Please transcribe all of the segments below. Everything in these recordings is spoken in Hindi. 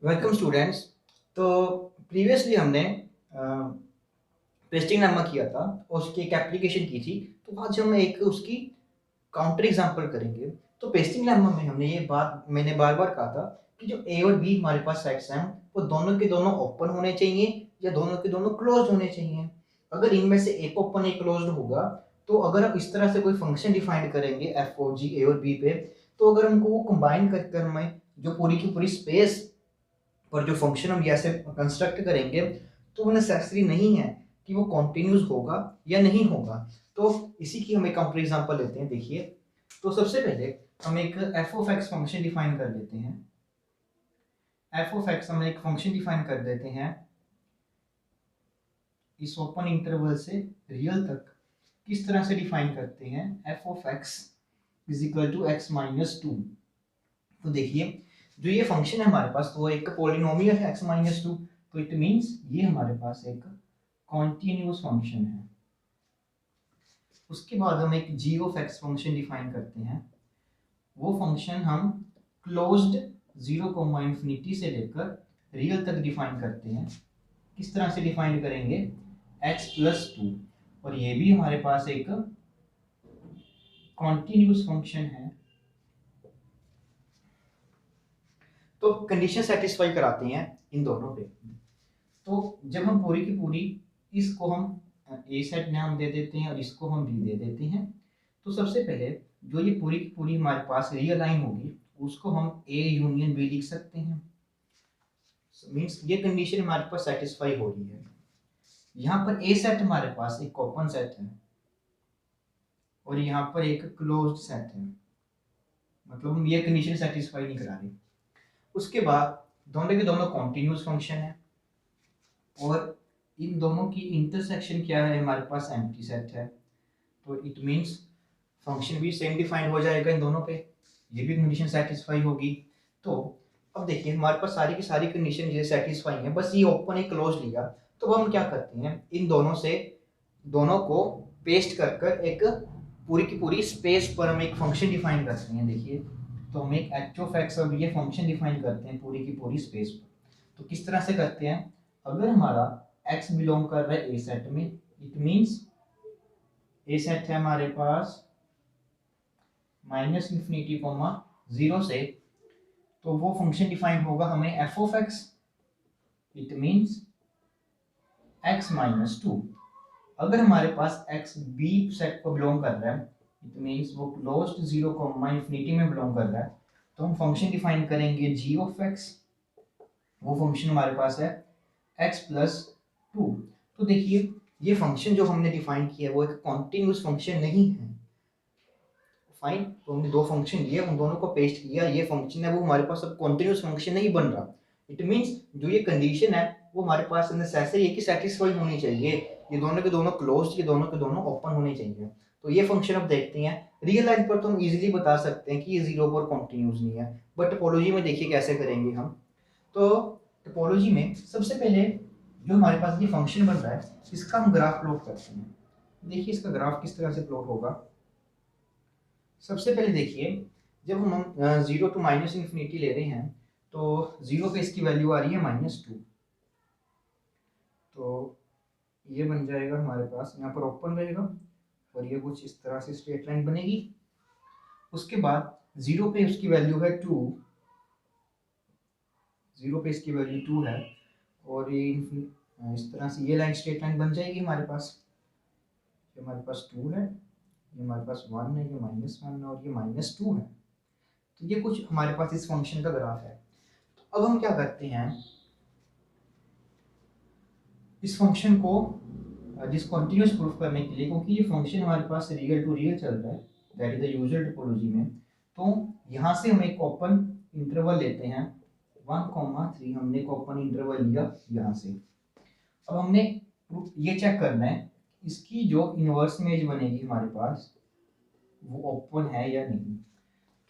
Welcome students. तो प्रीवियसली हमने पेस्टिंग नामा किया था और उसकी एक एप्लीकेशन की थी। तो आज हम एक उसकी काउंटर एग्जांपल करेंगे। तो पेस्टिंग लेमा में हमने ये बात मैंने बार बार कहा था कि जो ए और बी हमारे पास सेट्स हैं वो दोनों के दोनों ओपन होने चाहिए या दोनों के दोनों क्लोज होने चाहिए। अगर इनमें से एक ओपन एक क्लोज होगा तो अगर आप इस तरह से कोई फंक्शन डिफाइन करेंगे एफ ओ जी ए और बी पे, तो अगर हमको वो कंबाइन कर हमें जो पूरी की पूरी स्पेस पर जो फंक्शन हम ऐसे कंस्ट्रक्ट करेंगे तो वो नेसेसरी नहीं है कि वो कॉन्टिन्यूस होगा या नहीं होगा। तो इसी की हम एक काउंटर एग्जांपल लेते हैं। देखिए, तो सबसे पहले हम एक F of x function define कर लेते हैं। एफ ऑफ एक्स हम एक फंक्शन डिफाइन कर देते हैं इस ओपन इंटरवल से रियल तक। किस तरह से डिफाइन करते हैं? F of X is equal to X minus two. तो देखिए, जो ये फंक्शन है हमारे पास तो एक पॉलिनोमियल है x माइनस टू। तो इट मीन्स ये हमारे पास एक कॉन्टिन्यूस फंक्शन है। उसके बाद हम एक g of x function define करते हैं। वो फंक्शन हम क्लोज्ड 0 इंफिनिटी से लेकर रियल तक डिफाइन करते हैं। किस तरह से डिफाइन करेंगे? x plus two. और ये भी हमारे पास एक कॉन्टिन्यूस फंक्शन है। तो कंडीशन सेटिस्फाई कराते हैं इन दोनों पे। तो जब हम पूरी की पूरी इसको हम ए सेट नाम दे देते हैं और इसको हम बी दे देते हैं, तो सबसे पहले जो ये पूरी की पूरी हमारे पास रियल लाइन होगी उसको हम ए यूनियन बी लिख सकते हैं। मीन्स ये कंडीशन हमारे पास सेटिस्फाई हो रही है। यहाँ पर ए सेट हमारे पास एक ओपन सेट है और यहाँ पर एक क्लोज्ड सेट है, मतलब हम ये कंडीशन सेटिस्फाई नहीं करा रहे। उसके बाद दोनों के दोनों कॉन्टिन्यूस फंक्शन है और इन दोनों की इंटरसेक्शन क्या है? हमारे पास एम्प्टी सेट है। तो इट मीन्स फंक्शन भी सेम डिफाइन हो जाएगा इन दोनों पे, ये भी कंडीशन सेटिस्फाई होगी। तो अब देखिए, हमारे पास सारी की सारी कंडीशन ये सेटिस्फाई है, बस ये ओपन एक क्लोज लिया। तो अब हम क्या करते हैं, इन दोनों से दोनों को पेस्ट कर कर एक पूरी की पूरी स्पेस पर हम एक फंक्शन डिफाइन करते हैं। देखिए, तो हम एक एच ऑफ एक्स अब ये फंक्शन डिफाइन करते हैं पूरी की पूरी स्पेस पर। तो किस तरह से करते हैं? अगर हमारा x बिलोंग कर रहा है ए सेट में, इट मीन्स ए सेट है हमारे पास माइनस इंफिनिटी कोमा 0 से, तो वो फंक्शन डिफाइन होगा हमें F of x, it means x minus to. अगर हमारे पास x बी सेट को बिलोंग कर रहा है, इट मीन्स वो क्लोज्ड 0 कोमा इंफिनिटी में बिलोंग कर रहा है, तो हम फंक्शन डिफाइन करेंगे g ऑफ x। वो फंक्शन हमारे पास है x प्लस टू। तो देखिए, ये फंक्शन जो हमने डिफाइन किया है वो एक कॉन्टिन्यूस फंक्शन नहीं है। फाइन, तो हमने दो फंक्शन लिए, उन दोनों को पेस्ट किया, ये फंक्शन है वो हमारे पास अब कॉन्टिन्यूस फंक्शन नहीं बन रहा। इट मीन्स जो ये कंडीशन है वो हमारे पास नेसेसरी है कि सेटिस्फाई होनी चाहिए, ये दोनों के दोनों क्लोज्ड, ये दोनों के दोनों ओपन होने चाहिए। तो ये फंक्शन अब देखते हैं। रियल लाइन पर तो हम इजीली बता सकते हैं कि ये जीरो पर कॉन्टिन्यूस नहीं है, बट टोपोलॉजी में देखिए कैसे करेंगे हम। तो टोपोलॉजी में सबसे पहले जो हमारे पास ये फंक्शन बन रहा है इसका हम ग्राफ प्लॉट करते हैं। देखिए, इसका ग्राफ किस तरह से प्लॉट होगा। सबसे पहले देखिए, जब हम जीरो टू माइनस इंफिनिटी ले रहे हैं तो जीरो पे इसकी वैल्यू आ रही है माइनस टू। तो ये बन जाएगा हमारे पास, यहाँ पर ओपन रहेगा और ये कुछ इस तरह से स्ट्रेट लाइन बनेगी। उसके बाद जीरो पे उसकी वैल्यू है टू, जीरो पे इसकी वैल्यू टू है और ये इस तरह से ये लाइन स्ट्रेट लाइन बन जाएगी हमारे पास। ये हमारे पास टू है, ये हमारे पास वन है, ये माइनस वन है और ये माइनस टू है। तो ये कुछ हमारे पास इस फंक्शन का ग्राफ है। तो अब हम क्या करते हैं, इस फंक्शन को डिसकंटिन्यूअस प्रूफ करने के लिए, क्योंकि ये फंक्शन हमारे पास रियल टू रियल चल रहा है, that is the usual topology में, तो यहाँ से हम एक ओपन इंटरवल लेते हैं 1,3। हमने एक ओपन इंटरवल लिया यहाँ से। अब हमने ये चेक करना है इसकी जो इनवर्स इमेज बनेगी हमारे पास वो ओपन है या नहीं।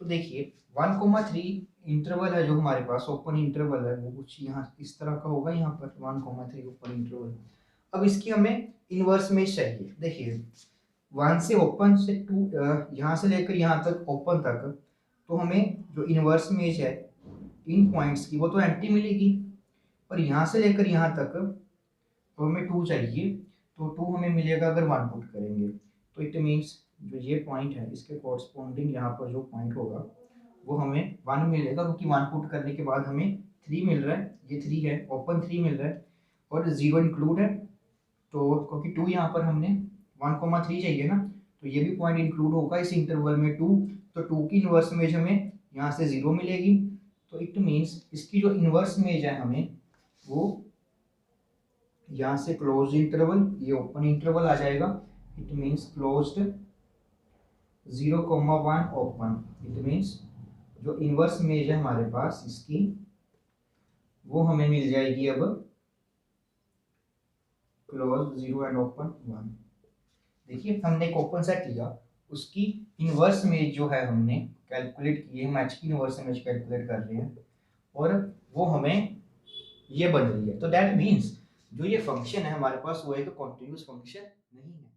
तो देखिए, 1,3 इंटरवल है जो हमारे पास ओपन इंटरवल है, वो कुछ यहाँ इस तरह का होगा। यहाँ पर 1,3 ओपन इंटरवल। अब इसकी हमें इनवर्स इमेज चाहिए। देखिए, 1 से ओपन से 2, यहाँ से लेकर यहाँ तक ओपन तक, तो हमें जो इनवर्स इमेज है इन पॉइंट्स की वो तो एम्प्टी मिलेगी, और यहाँ से लेकर यहाँ तक तो हमें 2 चाहिए, तो 2 हमें मिलेगा अगर 1 पुट करेंगे। तो इट मीन्स जो ये पॉइंट है इसके कॉरस्पॉन्डिंग यहाँ पर जो पॉइंट होगा वो हमें 1 मिलेगा, क्योंकि 1 पुट करने के बाद हमें 3 मिल रहा है, ये 3 है, ओपन 3 मिल रहा है और 0 इंक्लूड है। तो क्योंकि 2 यहाँ पर हमने 1,3 चाहिए ना, तो ये भी पॉइंट इंक्लूड होगा इस इंटरवल में 2, तो 2 की इन्वर्स इमेज हमें यहाँ से 0 मिलेगी। तो इट मीन्स इसकी जो इन्वर्स इमेज है हमें वो यहाँ से क्लोज इंटरवल, ये ओपन इंटरवल आ जाएगा। It means closed 0,1 open. It means जो इन्वर्स इमेज है हमारे पास इसकी वो हमें मिल जाएगी अब क्लोज 0 एंड ओपन 1। देखिए हमने एक ओपन सेट लिया, उसकी इन्वर्स इमेज जो है हमने कैलकुलेट की है, हम एच की इन्वर्स इमेज कैलकुलेट कर रहे हैं और वो हमें ये बन रही है। तो दैट मीन्स जो ये फंक्शन है हमारे पास वो एक कॉन्टिन्यूस फंक्शन नहीं है।